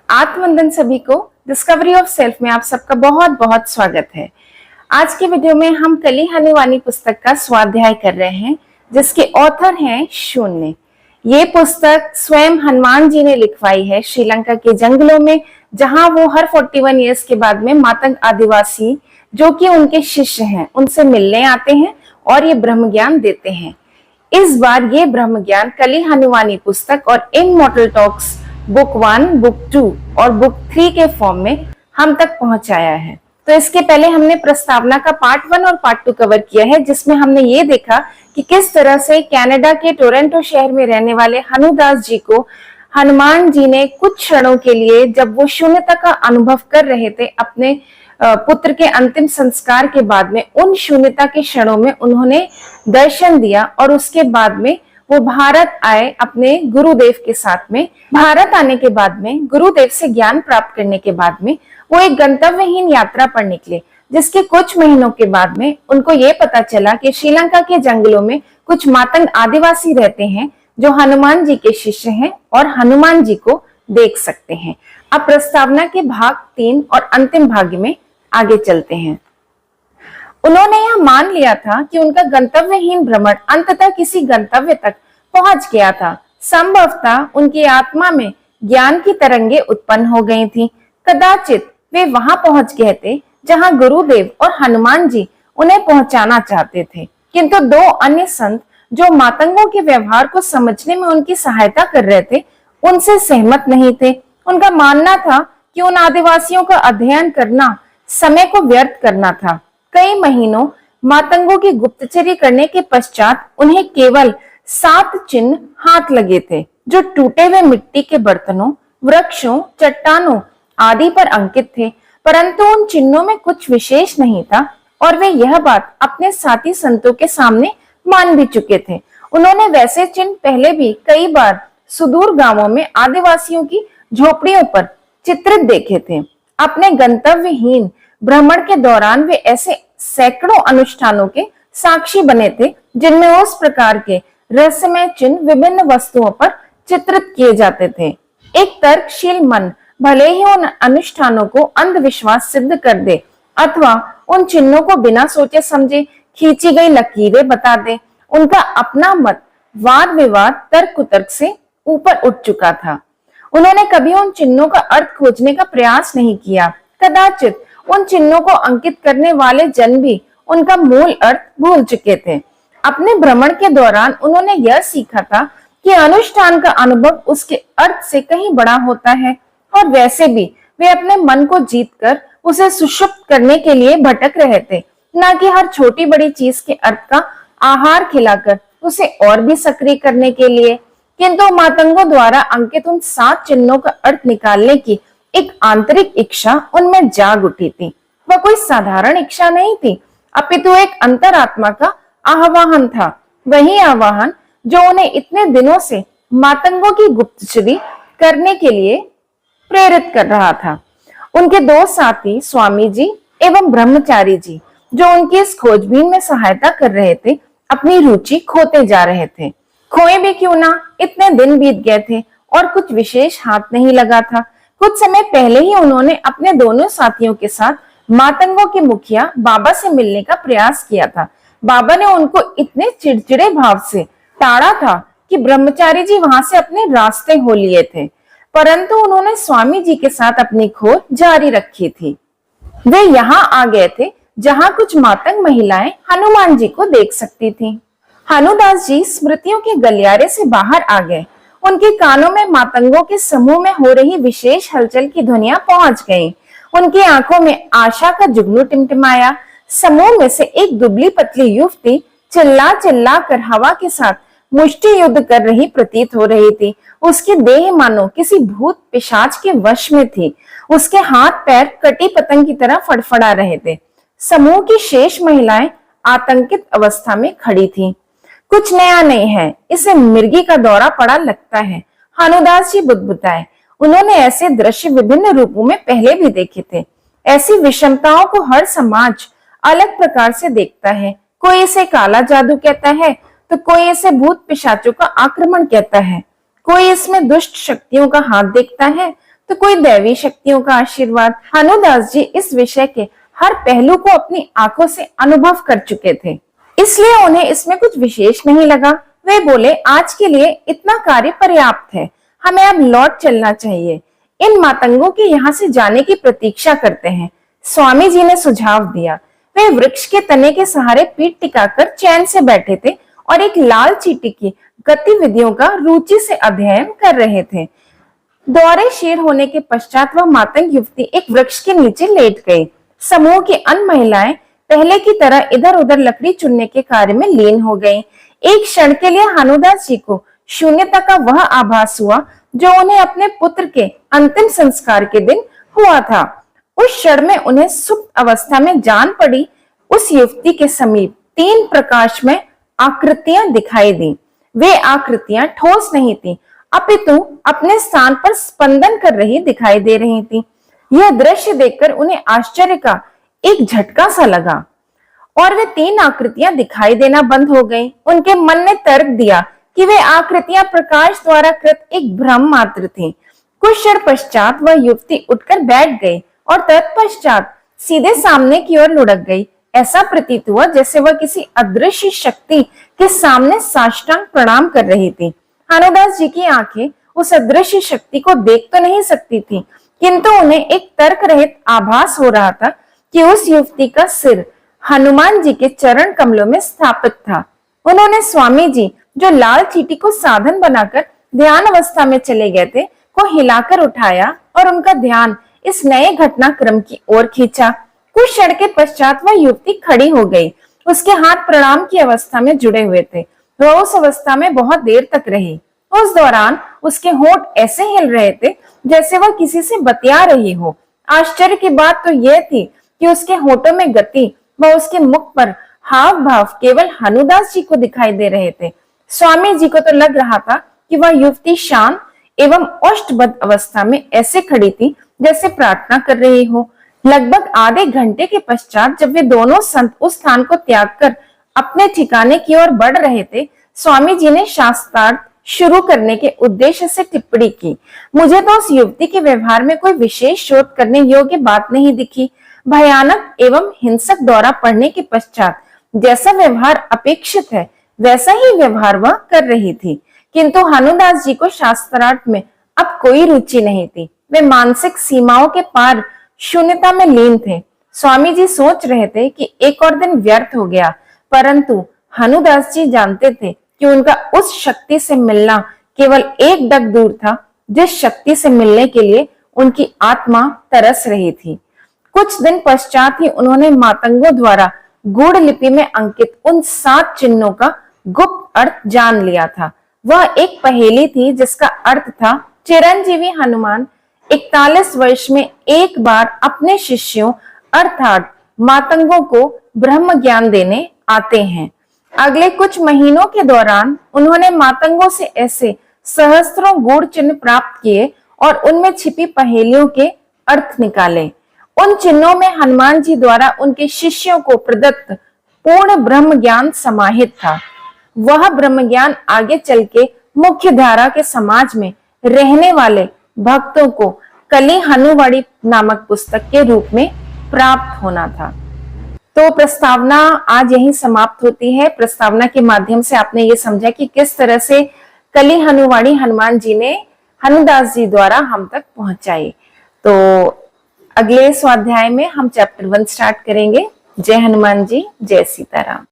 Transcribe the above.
आत्मवंदन सभी को। Discovery of self में आप सबका बहुत बहुत स्वागत है। आज की वीडियो में हम कली हनुवानी पुस्तक का स्वाध्याय कर रहे हैं, जिसके ऑथर हैं शून्य। ये पुस्तक स्वयं हनुमान जी ने लिखवाई है श्रीलंका के जंगलों में, जहां वो हर 41 ईयर्स के बाद में मातंग आदिवासी जो कि उनके शिष्य हैं उनसे मिलने आते हैं और ये ब्रह्म ज्ञान देते हैं। इस बार ये ब्रह्म ज्ञान कली हनुवानी पुस्तक और इमॉर्टल टॉक्स बुक 1, बुक 2 और बुक 3 के फॉर्म में हम तक पहुंचाया है। तो इसके पहले हमने प्रस्तावना का पार्ट 1 और पार्ट 2 कवर किया है, जिसमें हमने ये देखा कि किस तरह से कनाडा के टोरंटो शहर में रहने वाले हनुदास जी को हनुमान जी ने कुछ क्षणों के लिए, जब वो शून्यता का अनुभव कर रहे थे अपने पुत्र के अंतिम संस्कार के बाद में, उन शून्यता के क्षणों में उन्होंने दर्शन दिया और उसके बाद में वो भारत आए अपने गुरुदेव के साथ में। भारत आने के बाद में गुरुदेव से ज्ञान प्राप्त करने के बाद में वो एक गंतव्यहीन यात्रा पर निकले, जिसके कुछ महीनों के बाद में उनको ये पता चला कि श्रीलंका के जंगलों में कुछ मातंग आदिवासी रहते हैं जो हनुमान जी के शिष्य हैं और हनुमान जी को देख सकते हैं। अब प्रस्तावना के भाग 3 और अंतिम भाग में आगे चलते हैं। उन्होंने यह मान लिया था कि उनका गंतव्यहीन भ्रमण अंततः किसी गंतव्य तक पहुंच गया था। संभवतः उनकी आत्मा में ज्ञान की तरंगे उत्पन्न हो गई थी। कदाचित वे वहां पहुंच गए थे जहां गुरुदेव और हनुमान जी उन्हें पहुंचाना चाहते थे, किंतु 2 अन्य संत जो मातंगों के व्यवहार को समझने में उनकी सहायता कर रहे थे, उनसे सहमत नहीं थे। उनका मानना था कि उन आदिवासियों का अध्ययन करना समय को व्यर्थ करना था। कई महीनों मातंगों की गुप्तचरी करने के पश्चात उन्हें केवल 7 चिन्ह हाथ लगे थे, जो टूटे हुए मिट्टी के बर्तनों, वृक्षों, चट्टानों आदि पर अंकित थे। परंतु उन चिन्हों में कुछ विशेष नहीं था और वे यह बात अपने साथी संतों के सामने मान भी चुके थे। उन्होंने वैसे चिन्ह पहले भी कई बार सुदूर गांवों में आदिवासियों की झोपड़ियों पर चित्रित देखे थे। अपने गंतव्यहीन भ्रमण के दौरान वे ऐसे सैकड़ों अनुष्ठानों के साक्षी बने थे, जिनमें उस प्रकार के रहस्यमय चिन्ह विभिन्न वस्तुओं पर चित्रित किए जाते थे। एक तर्कशील मन भले ही उन अनुष्ठानों को अंधविश्वास सिद्ध कर दे अथवा उन चिन्हों को बिना सोचे समझे खींची गई लकीरें बता दे, उनका अपना मत वाद विवाद तर्क कुतर्क से ऊपर उठ चुका था। उन्होंने कभी उन चिन्हों का अर्थ खोजने का प्रयास नहीं किया। कदाचित उन चिन्हों को अंकित करने वाले जन भी उनका मूल अर्थ भूल चुके थे। अपने भ्रमण के दौरान उन्होंने यह सीखा था कि अनुष्ठान का अनुभव उसके अर्थ से कहीं बड़ा होता है, और वैसे भी वे अपने मन को जीतकर उसे सुषुप्त करने के लिए भटक रहे थे, न कि हर छोटी बड़ी चीज के अर्थ का आहार खिलाकर उसे और भी सक्रिय करने के लिए। किंतु मातंगों द्वारा अंकित उन 7 चिन्हों का अर्थ निकालने की एक आंतरिक इच्छा उनमें जाग उठी थी। वह कोई साधारण इच्छा नहीं थी, अपितु एक अंतरात्मा का आह्वान था। वही आह्वान जो उन्हें इतने दिनों से मातंगों की गुप्तचरी करने के लिए प्रेरित कर रहा था। उनके 2 साथी स्वामी जी एवं ब्रह्मचारी जी, जो उनकी इस खोजबीन में सहायता कर रहे थे, अपनी रुचि खोते जा रहे थे। खोए भी क्यों ना, इतने दिन बीत गए थे और कुछ विशेष हाथ नहीं लगा था। कुछ समय पहले ही उन्होंने अपने दोनों साथियों के साथ मातंगों के मुखिया बाबा से मिलने का प्रयास किया था। बाबा ने उनको इतने चिड़चिड़े भाव से टाड़ा था कि ब्रह्मचारी जी वहां से अपने रास्ते हो लिए थे, परंतु उन्होंने स्वामी जी के साथ अपनी खोज जारी रखी थी। वे यहाँ आ गए थे जहाँ कुछ मातंग महिलाएं हनुमान जी को देख सकती थीं। हनुदास जी स्मृतियों के गलियारे से बाहर आ गए। उनके कानों में मातंगों के समूह में हो रही विशेष हलचल की ध्वनियां पहुंच गईं। उनकी आंखों में आशा का जुगनू टिमटिमाया। समूह में से एक दुबली पतली युवती चिल्ला चिल्ला कर हवा के साथ मुष्टि युद्ध कर रही प्रतीत हो रही थी। उसकी देह मानो किसी भूत पिशाच के वश में थी। उसके हाथ पैर कटी पतंग की तरह फड़फड़ा रहे थे। समूह की शेष महिलाएं आतंकित अवस्था में खड़ी थीं। कुछ नया नहीं है, इसे मिर्गी का दौरा पड़ा लगता है, हनुदास जी बुदबुदाए। उन्होंने ऐसे दृश्य विभिन्न रूपों में पहले भी देखे थे। ऐसी विषमताओं को हर समाज अलग प्रकार से देखता है। कोई इसे काला जादू कहता है, तो कोई इसे भूत पिशाचों का आक्रमण कहता है। कोई इसमें दुष्ट शक्तियों का हाथ देखता है, तो कोई दैवी शक्तियों का आशीर्वाद। हनुदास जी इस विषय के हर पहलू को अपनी आंखों से अनुभव कर चुके थे, इसलिए उन्हें इसमें कुछ विशेष नहीं लगा। वे बोले, आज के लिए इतना कार्य पर्याप्त है, हमें अब लौट चलना चाहिए। इन मातंगों के यहाँ से जाने की प्रतीक्षा करते हैं। स्वामी जी ने सुझाव दिया। वे वृक्ष के तने के सहारे पीठ टिकाकर चैन से बैठे थे और एक लाल चींटी की गतिविधियों का रुचि से अध्ययन कर रहे थे। दौरे शेर होने के पश्चात वह मातंग युवती एक वृक्ष के नीचे लेट गई। समूह की अन्य महिलाएं पहले की तरह इधर उधर लकड़ी चुनने के कार्य में लीन हो गईं। एक क्षण के लिए हनुदास जी को शून्यता का वह आभास हुआ जो उन्हें अपने पुत्र के अंतिम संस्कार के दिन हुआ था। उस क्षण में उन्हें सुप्त अवस्था में जान पड़ी। उस युवती के समीप 3 प्रकाश में आकृतियां दिखाई दी। वे आकृतियां ठोस नहीं थीं, अपितु अपने स्थान पर स्पंदन कर रही दिखाई दे रही थीं। यह दृश्य देखकर उन्हें आश्चर्य का एक झटका सा लगा और वे 3 आकृतियां दिखाई देना बंद हो गईं। उनके मन ने तर्क दिया कि वे आकृतियां प्रकाश द्वारा कृत एक भ्रम मात्र थीं। कुछ क्षण पश्चात वह युवती उठकर बैठ गई और तत्पश्चात सीधे सामने की ओर लुढ़क गई। ऐसा प्रतीत हुआ जैसे वह किसी अदृश्य शक्ति के सामने साष्टांग प्रणाम कर रही थी। हनुदास जी की आंखें उस अदृश्य शक्ति को देख तो नहीं सकती थी, किंतु उन्हें एक तर्क रहित आभास हो रहा था कि उस युवती का सिर हनुमान जी के चरण कमलों में स्थापित था। उन्होंने स्वामी जी, जो लाल चींटी को साधन बनाकर ध्यान अवस्था में चले गए थे, को हिलाकर उठाया और उनका ध्यान इस नए घटनाक्रम की ओर खींचा। कुछ क्षण के पश्चात वह युवती खड़ी हो गई। उसके हाथ प्रणाम की अवस्था में जुड़े हुए थे। वह उस अवस्था में बहुत देर तक रही। उस दौरान उसके होंठ ऐसे हिल रहे थे जैसे वह किसी से बतिया रही हो। आश्चर्य की बात तो यह थी कि उसके होठों में गति व उसके मुख पर हाव भाव केवल हनुदास जी को दिखाई दे रहे थे। स्वामी जी को तो लग रहा था कि वह युवती शांत एवं औष्ठबद्ध अवस्था में ऐसे खड़ी थी जैसे प्रार्थना कर रही हो। लगभग आधे घंटे के पश्चात जब वे दोनों संत उस स्थान को त्याग कर अपने ठिकाने की ओर बढ़ रहे थे, स्वामी जी ने शास्त्रार्थ शुरू करने के उद्देश्य से टिप्पणी की। मुझे तो उस युवती के व्यवहार में कोई विशेष शोध करने योग्य बात नहीं दिखी। भयानक एवं हिंसक दौरा पड़ने के पश्चात जैसा व्यवहार अपेक्षित है वैसा ही व्यवहार वह कर रही थी, किंतु हनुदास जी को शास्त्रार्थ में अब कोई रुचि नहीं थी। वे मानसिक सीमाओं के पार शून्यता में लीन थे। स्वामी जी सोच रहे थे कि एक और दिन व्यर्थ हो गया, परंतु हनुदास जी जानते थे कि उनका उस शक्ति से मिलना केवल एक डग दूर था जिस शक्ति से मिलने के लिए उनकी आत्मा तरस रही थी। कुछ दिन पश्चात ही उन्होंने मातंगों द्वारा गूढ़ लिपि में अंकित उन 7 चिन्हों का गुप्त अर्थ जान लिया था। वह एक पहेली थी जिसका अर्थ था, चिरंजीवी हनुमान 41 वर्ष में एक बार अपने शिष्यों अर्थात मातंगों को ब्रह्म ज्ञान देने आते हैं। अगले कुछ महीनों के दौरान उन्होंने मातंगों से ऐसे सहस्त्रों गूढ़ चिन्ह प्राप्त किए और उनमें छिपी पहेलियों के अर्थ निकाले। उन चिन्हों में हनुमान जी द्वारा उनके शिष्यों को प्रदत्त पूर्ण ब्रह्म ज्ञान समाहित था। वह ब्रह्म ज्ञान आगे चल के मुख्य धारा के समाज में रहने वाले भक्तों को कली हनुवाणी नामक पुस्तक के रूप में प्राप्त होना था। तो प्रस्तावना आज यहीं समाप्त होती है। प्रस्तावना के माध्यम से आपने ये समझा कि किस तरह से कली हनुवाणी हनुमान जी ने हनुदास जी द्वारा हम तक पहुंचाई। तो अगले स्वाध्याय में हम चैप्टर 1 स्टार्ट करेंगे। जय हनुमान जी, जय सीताराम।